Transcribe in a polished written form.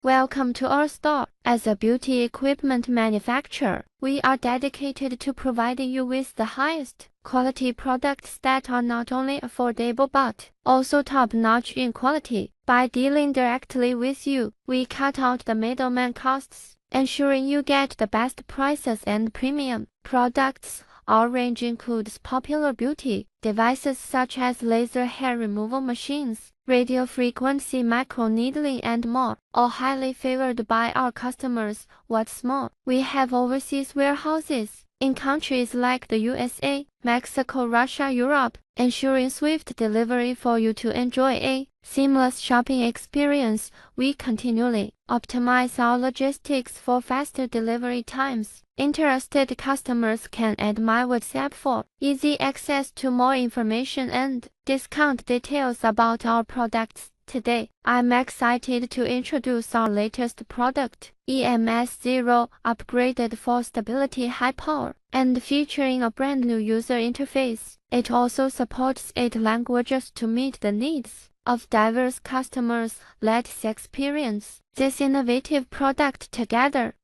Welcome to our store. As a beauty equipment manufacturer, we are dedicated to providing you with the highest quality products that are not only affordable but also top-notch in quality. By dealing directly with you, we cut out the middleman costs, ensuring you get the best prices and premium products. Our range includes popular beauty devices such as laser hair removal machines, radio-frequency microneedling and more, all highly favored by our customers. What's more, we have overseas warehouses in countries like the USA, Mexico, Russia, Europe, ensuring swift delivery for you to enjoy a seamless shopping experience. We continually optimize our logistics for faster delivery times. Interested customers can add my WhatsApp for easy access to more information and discount details about our products. Today, I'm excited to introduce our latest product, EMSzero, upgraded for stability, high power, and featuring a brand new user interface. It also supports 8 languages to meet the needs of diverse customers. Let's experience this innovative product together.